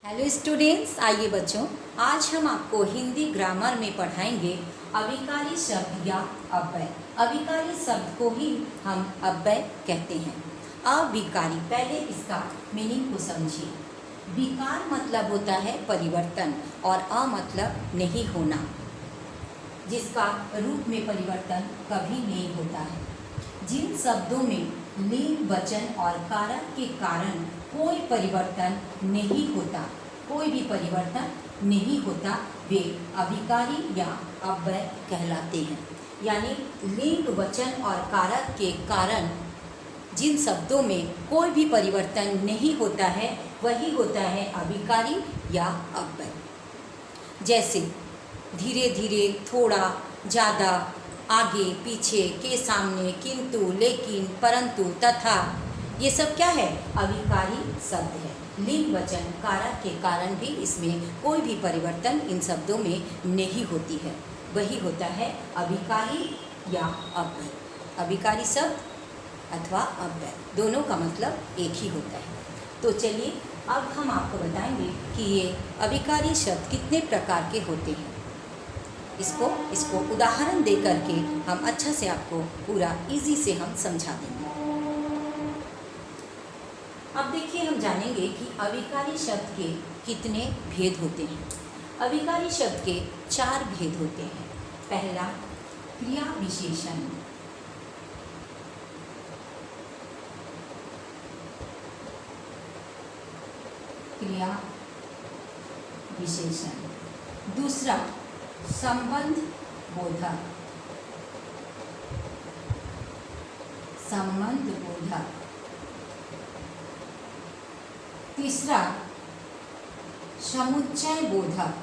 Hello students, आइए बच्चों, आज हम आपको हिंदी ग्रामर में पढ़ाएंगे अविकारी शब्द या अव्यय। अविकारी शब्द को ही हम अव्यय कहते हैं। अविकारी, पहले इसका मीनिंग को समझिए। विकार मतलब होता है परिवर्तन और अ मतलब नहीं होना, जिसका रूप में परिवर्तन कभी नहीं होता है। जिन शब्दों में लिंग, वचन और कारक के कारण कोई परिवर्तन नहीं होता, कोई भी परिवर्तन नहीं होता, वे अविकारी या अव्यय कहलाते हैं। यानी लिंग, वचन और कारक के कारण जिन शब्दों में कोई भी परिवर्तन नहीं होता है, वही होता है अविकारी या अव्यय। जैसे धीरे धीरे, थोड़ा, ज़्यादा, आगे, पीछे, के सामने, किंतु, लेकिन, परंतु, तथा, ये सब क्या है? अविकारी शब्द है। लिंग, वचन, कारक के कारण भी इसमें कोई भी परिवर्तन इन शब्दों में नहीं होती है, वही होता है अविकारी या अव्यय। अविकारी शब्द अथवा अव्यय, दोनों का मतलब एक ही होता है। तो चलिए अब हम आपको बताएंगे कि ये अविकारी शब्द कितने प्रकार के होते हैं। इसको उदाहरण दे करके हम अच्छा से आपको पूरा इजी से हम समझा देंगे। अब देखिए, हम जानेंगे कि अविकारी शब्द के कितने भेद होते हैं। अविकारी शब्द के 4 भेद होते हैं। पहला, क्रिया विशेषण। क्रिया विशेषण। दूसरा, संबंध बोधक। संबंध बोधक। तीसरा, समुच्चय बोधक।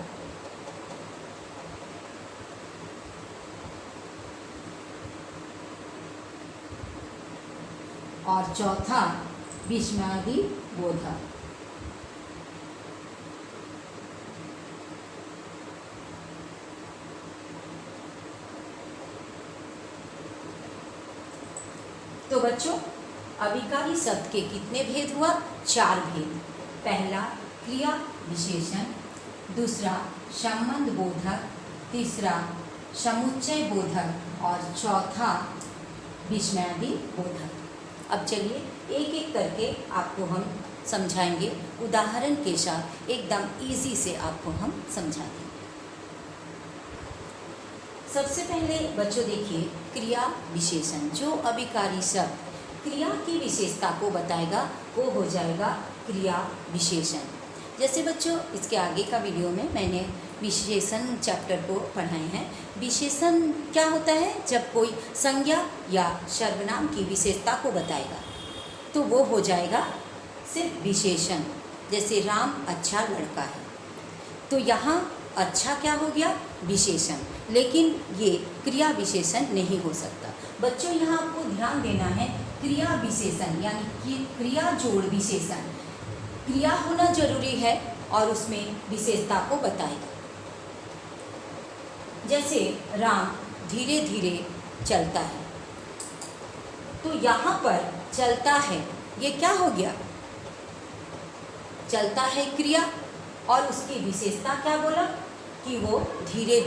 और चौथा, विस्मयादि बोधक। तो बच्चों, अविकारी शब्द के कितने भेद हुआ? 4 भेद। पहला, क्रिया विशेषण। दूसरा, संबंध बोधक। तीसरा, समुच्चय बोधक। और चौथा, विस्मयादि बोधक। अब चलिए एक एक करके आपको हम समझाएंगे, उदाहरण के साथ एकदम इजी से आपको हम समझा देंगे। सबसे पहले बच्चों देखिए, क्रिया विशेषण। जो अविकारी शब्द क्रिया की विशेषता को बताएगा वो हो जाएगा क्रिया विशेषण। जैसे बच्चों, इसके आगे का वीडियो में मैंने विशेषण चैप्टर को पढ़ाए हैं। विशेषण क्या होता है? जब कोई संज्ञा या सर्वनाम की विशेषता को बताएगा तो वो हो जाएगा सिर्फ विशेषण। जैसे राम अच्छा लड़का है, तो यहाँ अच्छा क्या हो गया? विशेषण। लेकिन ये क्रिया विशेषण नहीं हो सकता। बच्चों, यहाँ आपको ध्यान देना है, क्रिया विशेषण यानी कि क्रिया जोड़ विशेषण। क्रिया होना जरूरी है और उसमें विशेषता को बताएगा। जैसे राम धीरे धीरे चलता है, तो यहाँ पर चलता है, ये क्या हो गया? चलता है क्रिया, और उसकी विशेषता क्या बोला कि वो धीरे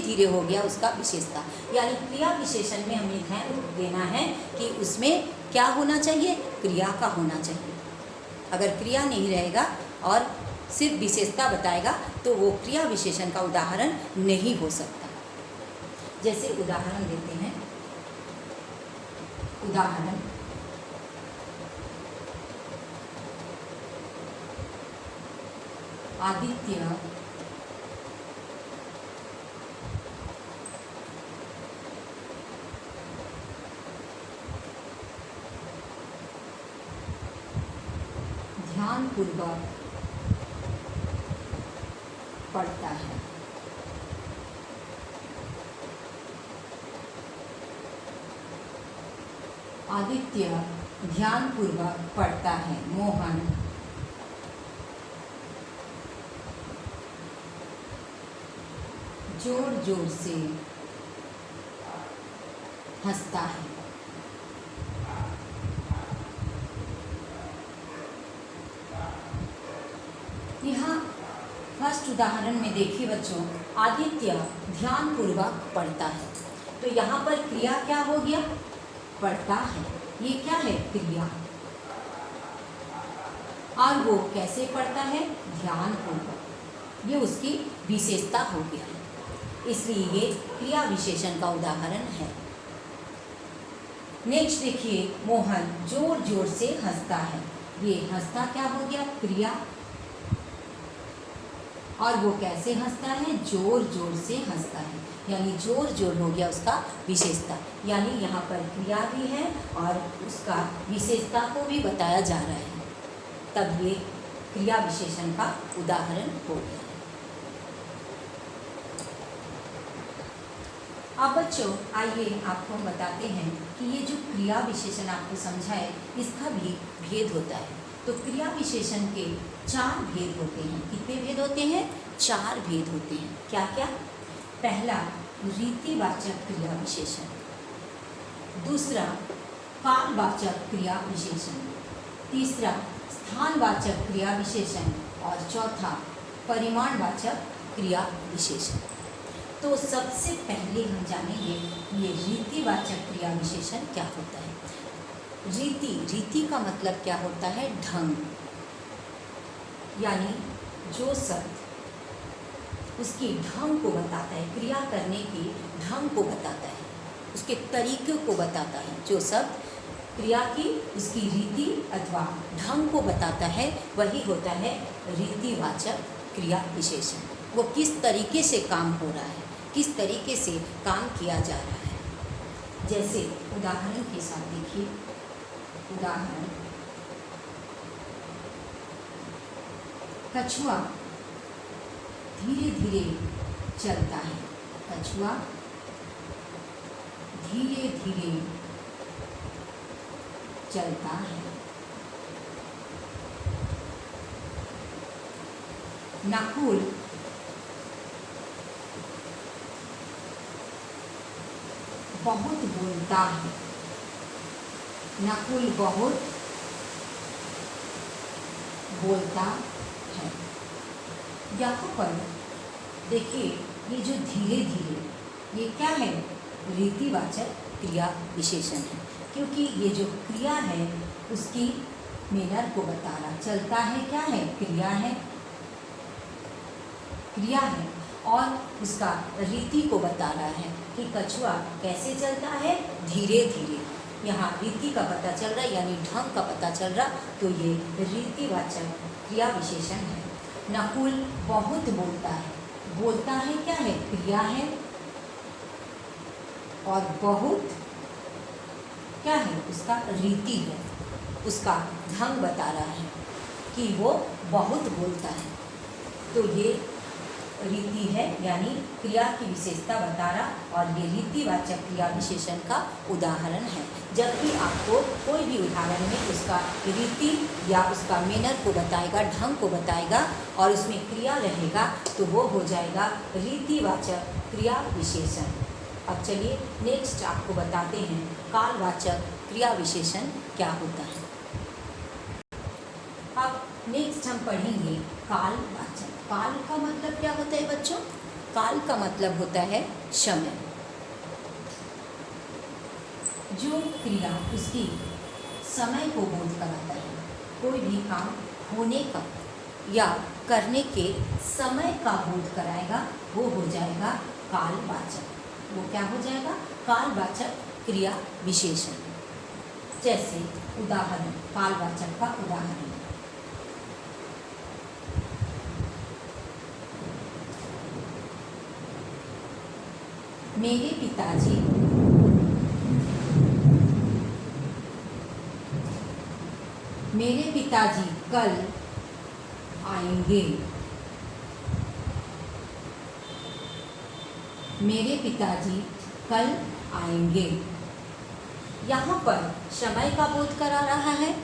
धीरे हो गया उसका विशेषता। यानी क्रिया विशेषण में हमें ध्यान देना है कि उसमें क्या होना चाहिए? क्रिया का होना चाहिए। अगर क्रिया नहीं रहेगा और सिर्फ विशेषता बताएगा तो वो क्रिया विशेषण का उदाहरण नहीं हो सकता। जैसे उदाहरण देते हैं। उदाहरण, आदित्य ध्यानपूर्वक पढ़ता है। आदित्य ध्यानपूर्वक पढ़ता है। मोहन जोर जोर से हंसता है। यहाँ फर्स्ट उदाहरण में देखिए बच्चों, आदित्य ध्यानपूर्वक पढ़ता है। तो यहाँ पर क्रिया क्या हो गया? पढ़ता है। ये क्या है? क्रिया। और वो कैसे पढ़ता है? ध्यानपूर्वक। ये उसकी विशेषता हो गया है, इसलिए ये क्रिया विशेषण का उदाहरण है। नेक्स्ट देखिए, मोहन जोर जोर से हंसता है। ये हंसता क्या हो गया? क्रिया। और वो कैसे हंसता है? जोर जोर से हंसता है, यानी जोर जोर हो गया उसका विशेषता। यानी यहाँ पर क्रिया भी है और उसका विशेषता को भी बताया जा रहा है, तब ये क्रिया विशेषण का उदाहरण हो गया। अब बच्चों आइए आपको हम बताते हैं कि ये जो क्रिया विशेषण आपको समझाए, इसका भी भेद होता है। तो क्रिया विशेषण के 4 भेद होते हैं। कितने भेद होते हैं? 4 भेद होते हैं। क्या क्या? पहला, रीतिवाचक क्रिया विशेषण। दूसरा, कालवाचक क्रिया विशेषण। तीसरा, स्थानवाचक क्रिया विशेषण। और चौथा, परिमाणवाचक क्रिया विशेषण। तो सबसे पहले हम जानेंगे ये रीतिवाचक क्रिया विशेषण क्या होता है। रीति का मतलब क्या होता है? ढंग। यानी जो शब्द उसकी ढंग को बताता है, क्रिया करने की ढंग को बताता है, उसके तरीके को बताता है। जो शब्द क्रिया की उसकी रीति अथवा ढंग को बताता है, वही होता है रीतिवाचक क्रिया विशेषण। वो किस तरीके से काम हो रहा है, किस तरीके से काम किया जा रहा है। जैसे उदाहरण के साथ देखिए, उदाहरण, कछुआ धीरे धीरे चलता है। कछुआ धीरे धीरे चलता है। नकुल बहुत बोलता है। नकुल बहुत बोलता है। यहाँ पर देखिए, ये जो धीरे धीरे, ये क्या है? रीतिवाचक क्रिया विशेषण है, क्योंकि ये जो क्रिया है उसकी मेनर को बता रहा। चलता है क्या है? क्रिया है, क्रिया है। और उसका रीति को बता रहा है कि कछुआ कैसे चलता है? धीरे धीरे। यहाँ रीति का पता चल रहा है, यानी ढंग का पता चल रहा, तो ये रीतिवाचक क्रिया विशेषण है। नकुल बहुत बोलता है। बोलता है क्या है? क्रिया है। और बहुत क्या है? उसका रीति है, उसका ढंग बता रहा है कि वो बहुत बोलता है। तो ये रीति है, यानी क्रिया की विशेषता बता रहा, और ये रीतिवाचक क्रिया विशेषण का उदाहरण है। जब भी आपको कोई भी उदाहरण में उसका रीति या उसका मेनर को बताएगा, ढंग को बताएगा, और उसमें क्रिया रहेगा, तो वो हो जाएगा रीतिवाचक क्रिया विशेषण। अब चलिए नेक्स्ट आपको बताते हैं कालवाचक क्रिया विशेषण क्या होता है। अब नेक्स्ट हम पढ़ेंगे कालवाचक। काल का मतलब क्या होता है बच्चों? काल का मतलब होता है समय। जो क्रिया उसकी समय को बोध कराता है, कोई भी काम होने का या करने के समय का बोध कराएगा, वो हो जाएगा कालवाचक। वो क्या हो जाएगा? कालवाचक क्रिया विशेषण। जैसे उदाहरण, कालवाचक का उदाहरण, मेरे पिताजी कल आएंगे। मेरे पिताजी कल आएंगे। यहाँ पर समय का बोध करा रहा है,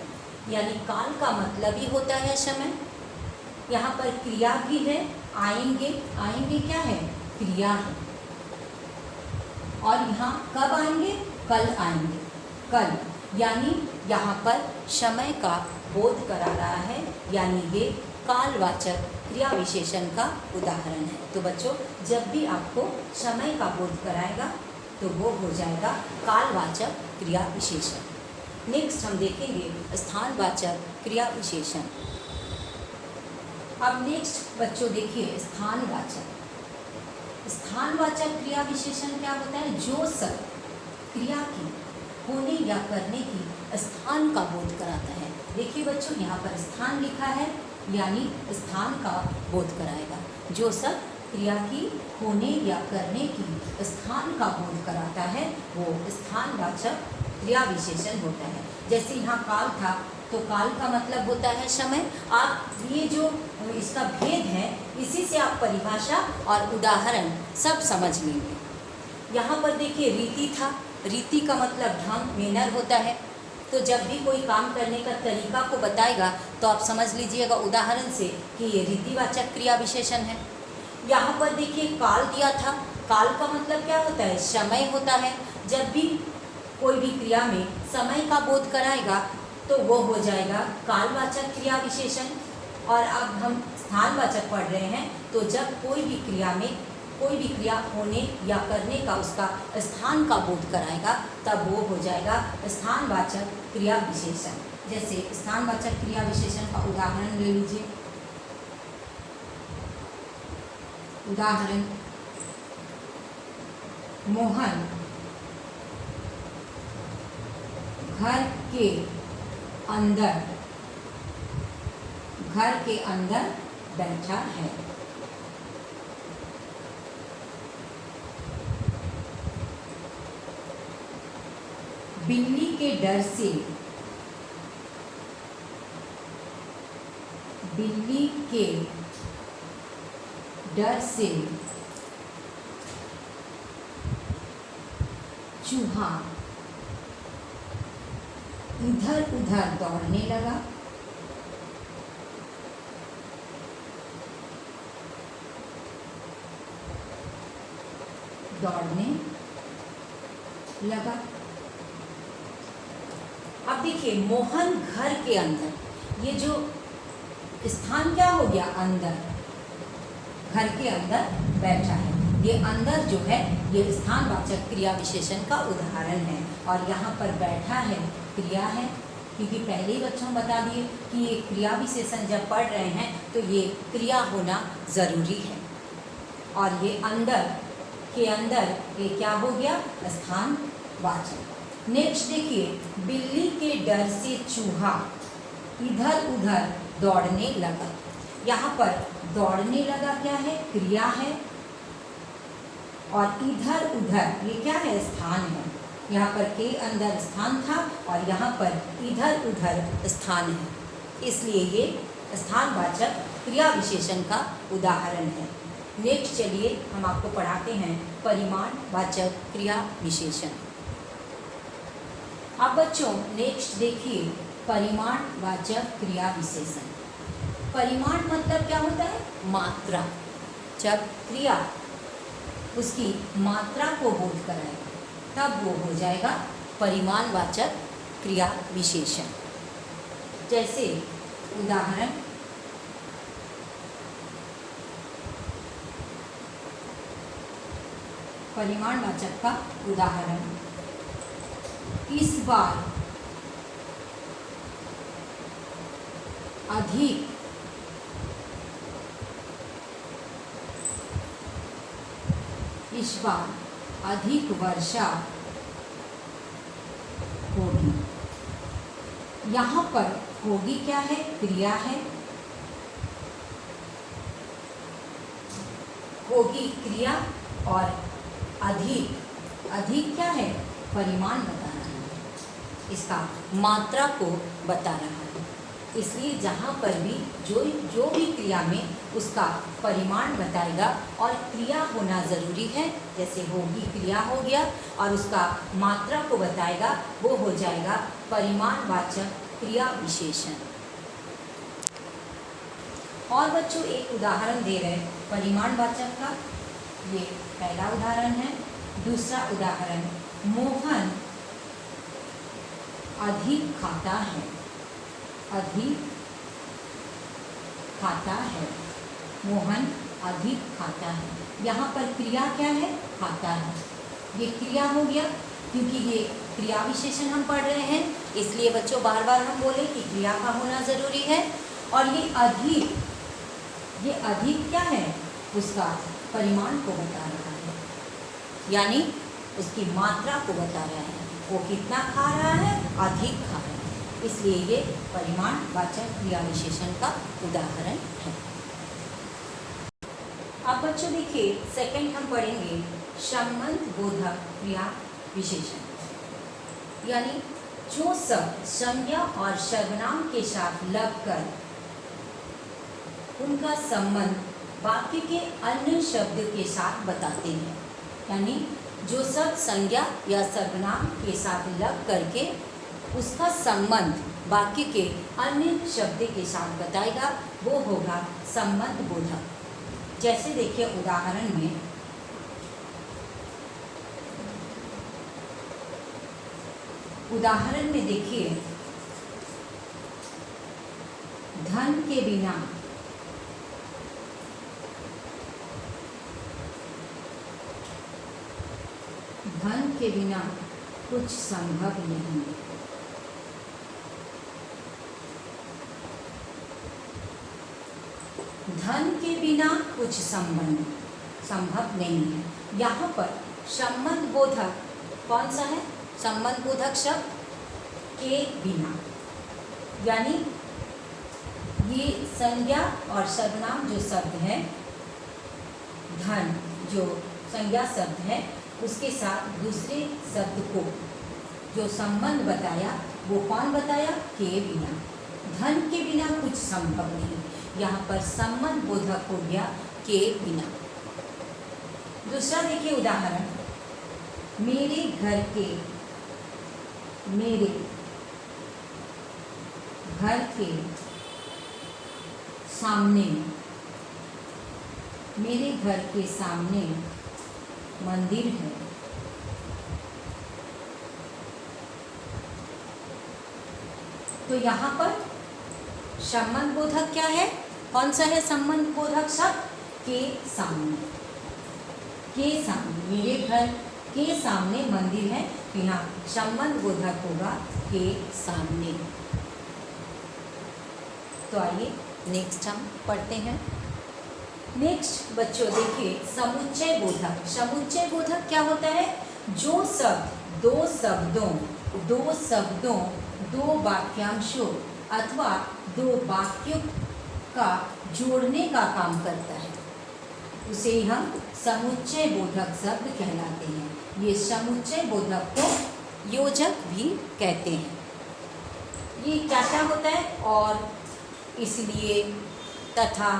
यानी काल का मतलब ही होता है समय। यहाँ पर क्रिया भी है, आएंगे। आएंगे क्या है? क्रिया है। और यहाँ कब आएंगे? कल आएंगे। कल, यानी यहाँ पर समय का बोध करा रहा है, यानी ये कालवाचक क्रिया विशेषण का उदाहरण है। तो बच्चों, जब भी आपको समय का बोध कराएगा तो वो हो जाएगा कालवाचक क्रिया विशेषण। नेक्स्ट हम देखेंगे स्थानवाचक क्रिया विशेषण। अब नेक्स्ट बच्चों देखिए स्थानवाचक। स्थानवाचक क्रिया विशेषण क्या होता है? जो सब क्रिया की होने या करने की स्थान का बोध कराता है। देखिए बच्चों, यहाँ पर स्थान लिखा है, यानी स्थान का बोध कराएगा। जो सब क्रिया की होने या करने की स्थान का बोध कराता है वो स्थानवाचक क्रिया विशेषण होता है। जैसे यहाँ काल था तो काल का मतलब होता है समय। आप ये जो इसका भेद है, इसी से आप परिभाषा और उदाहरण सब समझ लेंगे। यहाँ पर देखिए रीति था, रीति का मतलब ढंग, मैनर होता है। तो जब भी कोई काम करने का तरीका को बताएगा तो आप समझ लीजिएगा उदाहरण से कि ये रीतिवाचक क्रिया विशेषण है। यहाँ पर देखिए काल दिया था, काल का मतलब क्या होता है? समय होता है। जब भी कोई भी क्रिया में समय का बोध कराएगा तो वो हो जाएगा कालवाचक क्रिया विशेषण। और अब हम स्थानवाचक पढ़ रहे हैं, तो जब कोई भी क्रिया में कोई भी क्रिया होने या करने का उसका स्थान का बोध कराएगा तब वो हो जाएगा स्थानवाचक क्रिया विशेषण। जैसे स्थानवाचक क्रिया विशेषण का उदाहरण ले लीजिए। उदाहरण, मोहन घर के अंदर बैठा है। बिल्ली के डर से चूहा इधर उधर दौड़ने लगा। अब देखिए मोहन घर के अंदर, ये जो स्थान क्या हो गया? अंदर, घर के अंदर बैठा है। ये अंदर जो है ये स्थानवाचक क्रिया विशेषण का उदाहरण है। और यहाँ पर बैठा है क्रिया है, क्योंकि पहले ही बच्चों बता दिए कि ये क्रिया विशेषण जब पढ़ रहे हैं तो ये क्रिया होना ज़रूरी है। और ये अंदर के अंदर ये क्या हो गया? स्थानवाचक। नेक्स्ट देखिए, बिल्ली के डर से चूहा इधर उधर दौड़ने लगा। यहाँ पर दौड़ने लगा क्या है? क्रिया है। और इधर उधर ये क्या है? स्थान है। यहाँ पर के अंदर स्थान था और यहाँ पर इधर उधर स्थान है, इसलिए ये स्थानवाचक क्रिया विशेषण का उदाहरण है। नेक्स्ट चलिए हम आपको पढ़ाते हैं परिमाणवाचक क्रिया विशेषण। अब बच्चों नेक्स्ट देखिए परिमाणवाचक क्रिया विशेषण। परिमाण मतलब क्या होता है? मात्रा। जब क्रिया उसकी मात्रा को बोध कराएगा तब वो हो जाएगा परिमाणवाचक क्रिया विशेषण। जैसे उदाहरण, परिमाणवाचक का उदाहरण, इस बार अधिक वर्षा होगी। यहाँ पर होगी क्या है? क्रिया है। होगी क्रिया और अधिक क्या है? परिमाण बता रहा है, इसका मात्रा को बता रहा है। इसलिए जहाँ पर भी जो भी क्रिया में उसका परिमाण बताएगा और क्रिया होना ज़रूरी है, जैसे होगी क्रिया हो गया और उसका मात्रा को बताएगा, वो हो जाएगा परिमाणवाचक क्रिया विशेषण। और बच्चों एक उदाहरण दे रहे हैं परिमाणवाचक का, ये पहला उदाहरण है। दूसरा उदाहरण, मोहन अधिक खाता है। मोहन अधिक खाता है। यहाँ पर क्रिया क्या है? खाता है। ये क्रिया हो गया, क्योंकि ये क्रिया विशेषण हम पढ़ रहे हैं, इसलिए बच्चों बार बार हम बोले कि क्रिया का होना ज़रूरी है। और ये अधिक क्या है? उसका परिमाण को बता रहा है, यानी उसकी मात्रा को बता रहा है। वो कितना खा रहा है? अधिक खा रहा है, इसलिए ये परिमाणवाचक क्रिया विशेषण का उदाहरण है। अब बच्चों देखिए, सेकंड हम पढ़ेंगे संबंध बोधक क्रिया विशेषण, यानी जो शब्द संज्ञा और सर्वनाम के साथ लगकर उनका संबंध वाक्य के अन्य शब्द के साथ बताते हैं, यानी जो शब्द संज्ञा या सर्वनाम के साथ लग करके उसका संबंध वाक्य के अन्य शब्द के साथ बताएगा, वो होगा संबंध बोधक। जैसे देखिए उदाहरण में देखिए, धन के बिना कुछ संभव नहीं। धन के बिना कुछ संभव नहीं है। यहाँ पर संबंध बोधक कौन सा है? संबंध बोधक शब्द के बिना, यानी ये संज्ञा और सर्वनाम जो शब्द है, धन जो संज्ञा शब्द है उसके साथ दूसरे शब्द को जो संबंध बताया वो कौन बताया? के बिना। धन के बिना कुछ संभव नहीं, यहाँ पर संबंध बोधक हो गया के बिना। दूसरा देखिए उदाहरण, मेरे घर के सामने मंदिर है। तो यहाँ पर संबंध बोधक क्या है? कौन सा है संबंध बोधक शब्द? के सामने। मेरे घर के सामने मंदिर है, तो यहाँ संबंध बोधक होगा के सामने। तो आइए नेक्स्ट हम पढ़ते हैं। नेक्स्ट बच्चों देखिए समुच्चय बोधक। समुच्चय बोधक क्या होता है? जो शब्द दो शब्दों दो वाक्यांशों अथवा दो वाक्यों का जोड़ने का काम करता है, उसे हम समुच्चय बोधक शब्द कहलाते हैं। ये समुच्चय बोधक को योजक भी कहते हैं। ये क्या क्या होता है? और, इसलिए, तथा,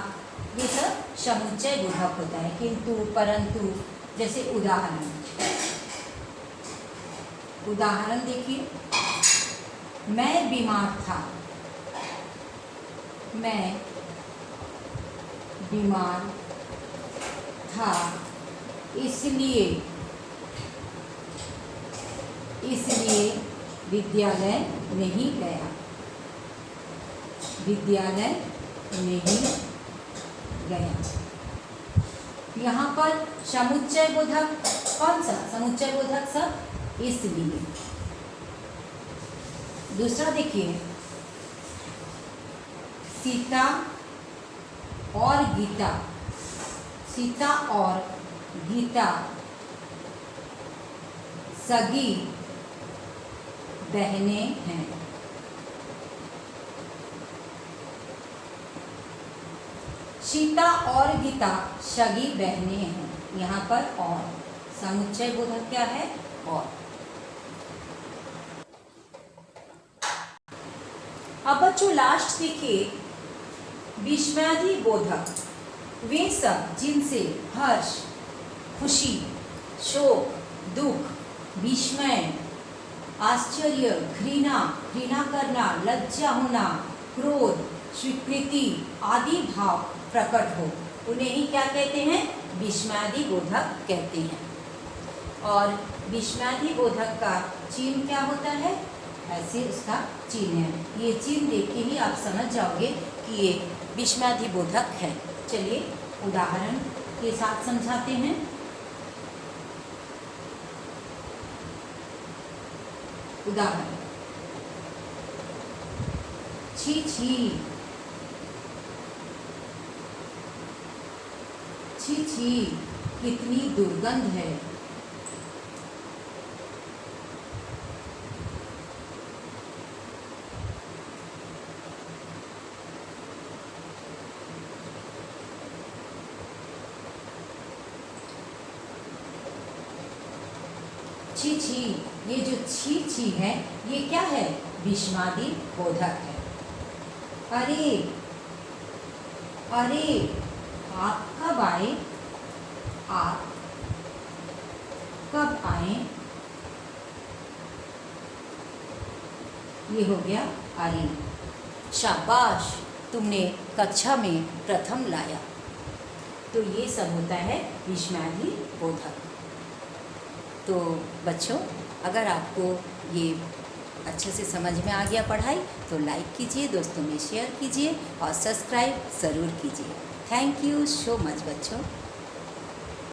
ये सब समुच्चय बोधक होता है। किंतु, परंतु, जैसे उदाहरण देखिए, मैं बीमार था इसलिए विद्यालय नहीं गया। यहाँ पर समुच्चय बोधक कौन सा? समुच्चय बोधक सब इसलिए। दूसरा देखिए, सीता और गीता सगी बहनें हैं। सीता और गीता सगी बहनें हैं। यहाँ पर और समुच्चय बोधक क्या है? और। अब बच्चों लास्ट देखिए विस्मयादि बोधक। वे सब जिनसे हर्ष, खुशी, शोक, दुख, विस्मय, आश्चर्य, घृणा करना, लज्जा होना, क्रोध, स्वीकृति आदि भाव प्रकट हो, उन्हें ही क्या कहते हैं? विस्मयादि बोधक कहते हैं। और विस्मयादि बोधक का चिन्ह क्या होता है? ऐसे उसका चिन्ह है। ये चिन्ह देख के ही आप समझ जाओगे कि ये विस्मयादि बोधक है। चलिए उदाहरण के साथ समझाते हैं। उदाहरण, छी छी, छी छी कितनी दुर्गंध है। छी छी, ये जो छी छी है ये क्या है, विषमादी बोधक है। अरे अरे, आप कब आए, आप कब आए, ये हो गया अरे। शाबाश, तुमने कक्षा में प्रथम लाया। तो ये सब होता है विषमादी बोधक। तो बच्चों, अगर आपको ये अच्छे से समझ में आ गया पढ़ाई तो लाइक कीजिए, दोस्तों में शेयर कीजिए और सब्सक्राइब ज़रूर कीजिए। थैंक यू सो मच बच्चों।